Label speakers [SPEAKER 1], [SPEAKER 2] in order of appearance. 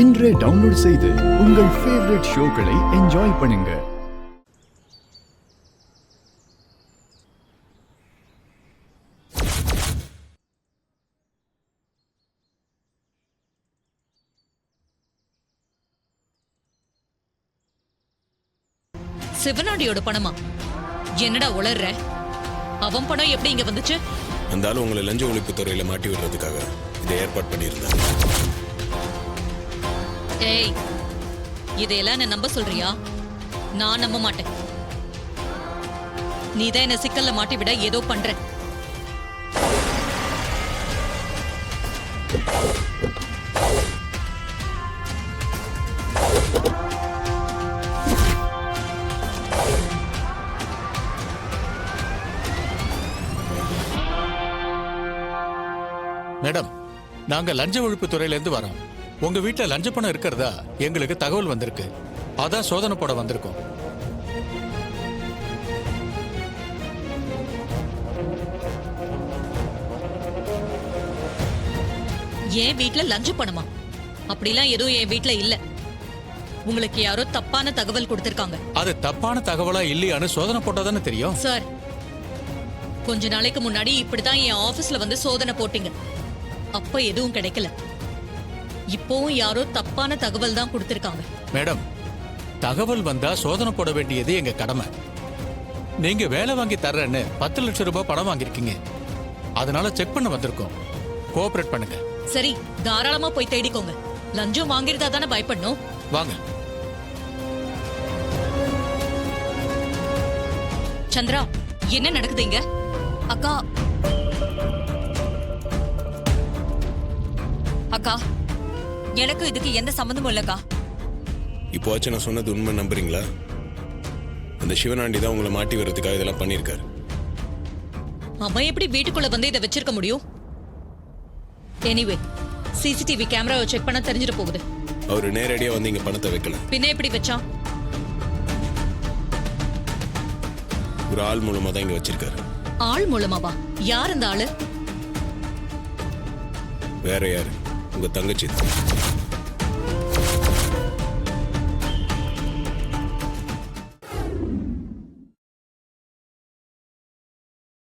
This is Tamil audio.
[SPEAKER 1] இன்றே டவுன்லோட் செய்து உங்கள் ஃபேவரட் ஷோக்களை என்ஜாய் பண்ணுங்க.
[SPEAKER 2] சிவனாடியோட பணமா? என்னடா உளர்ற? அவன் பணம் எப்படி இங்க வந்துச்சு?
[SPEAKER 3] அந்த ஆளு உங்களை லஞ்ச ஒழிப்பு துறையில மாட்டி விடுறதுக்காக இதை ஏற்பாடு பண்ணியிருந்தாங்க.
[SPEAKER 2] ஏய், இதையெல்லாம் என்ன நம்ப சொல்றியா? நான் நம்ப மாட்டேன். நீதான் என்ன சிக்கல்ல மாட்டி விட ஏதோ பண்ற.
[SPEAKER 4] மேடம், நாங்க லஞ்ச ஒழிப்பு துறையில இருந்து வரோம். உங்க வீட்டுல லஞ்ச பணம் இருக்கிறதா எங்களுக்கு தகவல் வந்திருக்கு. அதான் சோதனை போட வந்திருக்கோம்.
[SPEAKER 2] என் வீட்டுல லஞ்ச பணமா? அப்படிலாம் எதுவும் என் வீட்டுல இல்ல. உங்களுக்கு யாரோ தப்பான தகவல் கொடுத்திருக்காங்க.
[SPEAKER 4] அது தப்பான தகவலா இல்லையான்னு சோதனை போட்டாதானே தெரியும்.
[SPEAKER 2] சார், கொஞ்ச நாளைக்கு முன்னாடி இப்படிதான் என் ஆபீஸ்ல வந்து சோதனை போட்டீங்க. அப்ப எதுவும் கிடைக்கல. இப்போவும் யாரோ தப்பான தகவல் தான் கொடுத்திருக்காங்க.
[SPEAKER 4] மேடம், தகவல் வந்தா சோதனை போட வேண்டியது எங்க கடமை. நீங்க வேலை வாங்கி தர்றேன்னு 10 லட்சம் ரூபாய் பணம் வாங்கிருக்கீங்க. அதனால செக் பண்ண வந்திருக்கோம். கோஆபரேட் பண்ணுங்க.
[SPEAKER 2] சரி, தாராளமா போய் தேடிக்கோங்க. லஞ்சம் வாங்கிருந்தா தானே பயப்படணும்.
[SPEAKER 4] வாங்க.
[SPEAKER 2] சந்திரா, என்ன நடக்குது இங்க?
[SPEAKER 5] அக்கா அக்கா, எனக்கு இதுக்கு எந்த சம்மந்தமும் இல்லக்கா.
[SPEAKER 3] இப்போவாச்சும் நான் சொன்னது உண்மை நம்புறீங்களா? அந்த சிவனாண்டி தான் உங்களை மாட்டி வர்றதுக்காக இதெல்லாம் பண்ணியிருக்காரு.
[SPEAKER 2] அவன் எப்படி வீட்டுக்குள்ள வந்து இதை வச்சிருக்க முடியும்? எனிவே, சிசிடிவி கேமராவை செக் பண்ண தெரிஞ்சிட போகுது.
[SPEAKER 3] அவரு நேரடியா வந்து இங்க பணத்தை வைக்கல.
[SPEAKER 2] பின்ன எப்படி வச்சான்?
[SPEAKER 3] ஒரு ஆள் மூலமா தான் இங்க வச்சிருக்காரு.
[SPEAKER 2] ஆள் மூலமாவா? யார் அந்த ஆளு?
[SPEAKER 3] வேற யாரு? உங்க தங்கச்சி தான்.